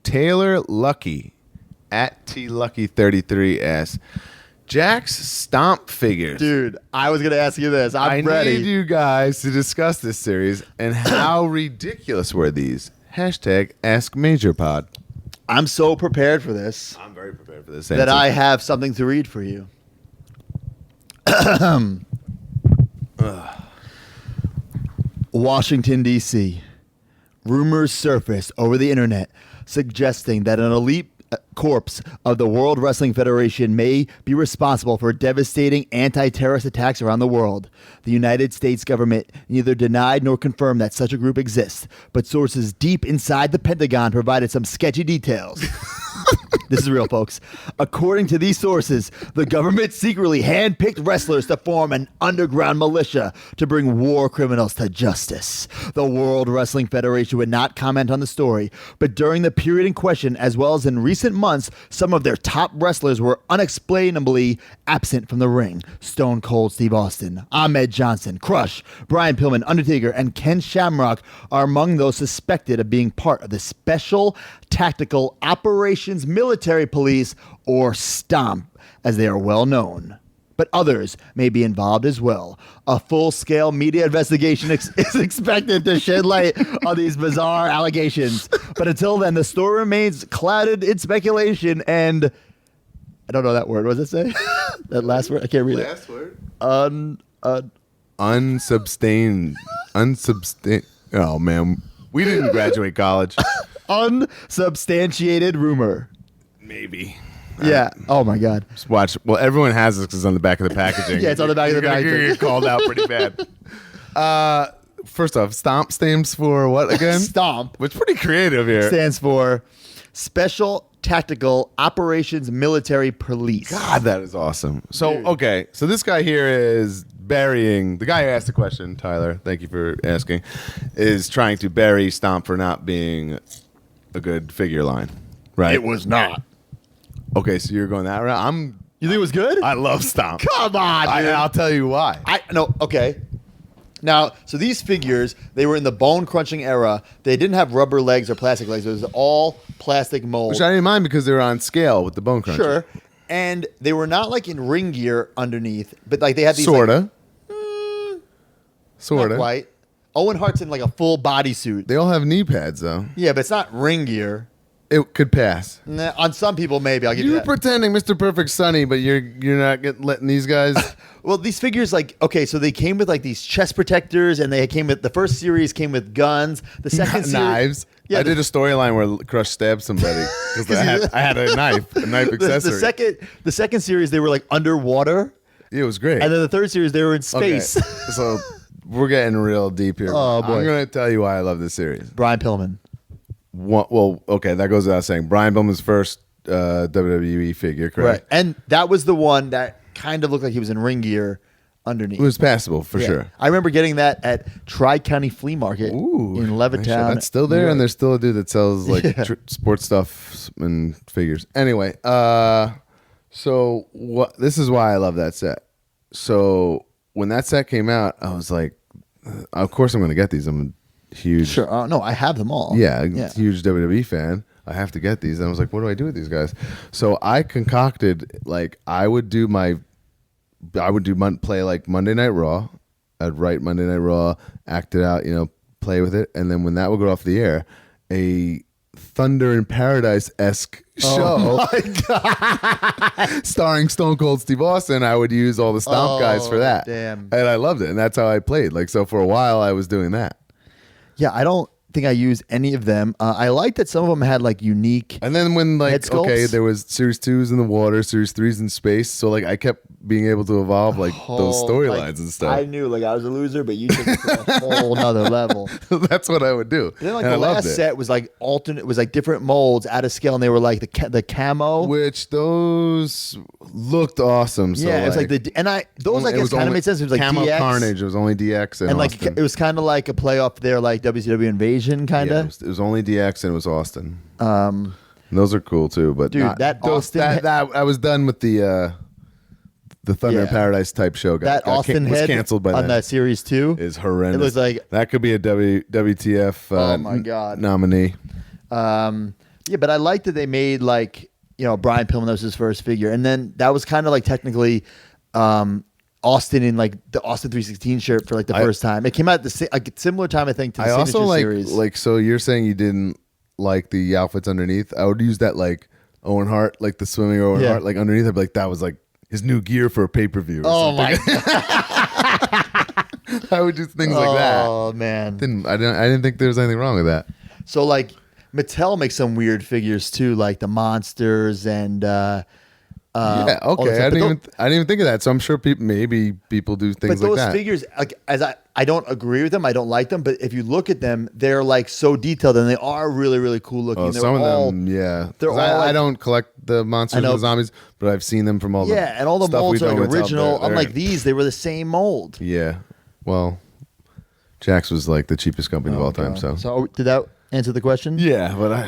Taylor Lucky at TLucky33 asks, Jakks S.T.O.M.P figures. Dude, I was going to ask you this. I ready. need you guys to discuss this series and how ridiculous were these. Hashtag AskMajorPod. I'm so prepared for this. I'm very prepared for this. That I have something to read for you. Washington, D.C. Rumors surfaced over the internet suggesting that an elite corpse of the World Wrestling Federation may be responsible for devastating anti-terrorist attacks around the world. The United States government neither denied nor confirmed that such a group exists, but sources deep inside the Pentagon provided some sketchy details. This is real, folks. According to these sources, the government secretly handpicked wrestlers to form an underground militia to bring war criminals to justice. The World Wrestling Federation would not comment on the story, but during the period in question, as well as in recent months, some of their top wrestlers were unexplainably absent from the ring. Stone Cold Steve Austin, Ahmed Johnson, Crush, Brian Pillman, Undertaker, and Ken Shamrock are among those suspected of being part of the Special Tactical Operations Military Police, or STOMP, as they are well known. But others may be involved as well. A full-scale media investigation is expected to shed light on these bizarre allegations. But until then, the story remains clouded in speculation and... I don't know that word. What does it say? That last word? I can't read it. Last word? Unsubstantiated. Oh, man. We didn't graduate college. Unsubstantiated rumor. Maybe. Yeah. Oh, my God. Just watch. Well, everyone has this because it's on the back of the packaging. Yeah, it's on the back of the packaging. You're get called out pretty bad. First off, STOMP stands for what again? STOMP. Which is pretty creative here. Stands for Special Tactical Operations Military Police. God, that is awesome. So, okay. So this guy here is burying... The guy who asked the question, Tyler, thank you for asking, is trying to bury STOMP for not being a good figure line. Right? It was not. Okay, so you're going that route. You think it was good? I love STOMP. Come on, dude. I'll tell you why. No, okay. Now, so these figures, they were in the bone crunching era. They didn't have rubber legs or plastic legs. It was all plastic mold. Which I didn't mind because they were on scale with the bone cruncher. Sure. And they were not like in ring gear underneath, but like they had these Sorta. Not quite. Owen Hart's in like a full bodysuit. They all have knee pads though. Yeah, but it's not ring gear. It could pass. Nah, on some people, maybe. I'll give you You're that. pretending Mr. Perfect Sonny, but you're not letting these guys. Well, these figures, like, okay, so they came with like these chest protectors, and they came with the first series came with guns. The second series, knives. Yeah, I did a storyline where Crush stabbed somebody because I had a knife accessory. The second series, they were like underwater. It was great. And then the third series, they were in space. Okay. So we're getting real deep here. Oh, boy. I'm going to tell you why I love this series. Brian Pillman. Well, okay, that goes without saying. Brian Pillman's first WWE figure, correct? Right. And that was the one that kind of looked like he was in ring gear underneath. It was passable for sure. I remember getting that at Tri-County Flea Market in Levittown. That's still there, and there's still a dude that sells like sports stuff and figures. Anyway, so this is why I love that set. So when that set came out, I was like, of course I'm going to get these. I'm a huge... Sure. No, I have them all. Yeah, huge WWE fan. I have to get these. And I was like, what do I do with these guys? So I concocted, like, I would play like Monday Night Raw. I'd write Monday Night Raw, act it out, play with it. And then when that would go off the air, a Thunder in Paradise-esque show starring Stone Cold Steve Austin, I would use all the STOMP guys for that. Damn. And I loved it. And that's how I played. Like, so for a while I was doing that. Yeah, I don't think I used any of them. I liked that some of them had like unique. And then when head sculpts. Okay, there was Series 2s in the water, Series 3s in space. So like I kept being able to evolve like those storylines and stuff. I knew like I was a loser, but you took it to a whole nother level. That's what I would do. And then like the last set was like alternate, was like different molds out of scale, and they were like the camo, which those looked awesome. So yeah, it was like the those I guess kind of made sense. It was like Camo DX. Carnage. It was only DX and like Austin. it was kind of like a play off their like WCW Invasion kind of. Yeah, it was only DX and it was Austin. And those are cool too, but dude, I was done with the Thunder in Paradise type show. That Austin was head canceled by on that series 2 is horrendous. It was like that could be a WTF. Oh my God. nominee. Yeah, but I liked that they made like, Brian Pillman, that was his first figure. And then that was kind of like technically Austin in like the Austin 316 shirt for like the first time. It came out at a similar time, I think, to the I Signature also series. so you're saying you didn't like the outfits underneath. I would use that like Owen Hart, like the swimming Owen Hart, like underneath. I'd be like, that was like his new gear for a pay-per-view. Oh my I would do things like that. Oh man. I didn't think there was anything wrong with that. So like Mattel makes some weird figures too, like the monsters and Yeah, all okay. that I stuff. didn't even think of that. So I'm sure maybe people do things But like those that. figures, like I don't agree with them. I don't like them. But if you look at them, they're like so detailed, and they are really, really cool looking. Oh, They're some all, of them, yeah. they're 'Cause all I like- don't collect the monsters and the zombies, but I've seen them from all the and all the stuff molds we've are done like with Mattel. original. They're- Unlike these, they were the same mold. Yeah. Well, Jakks was like the cheapest company of all time. So did that answer the question? yeah, but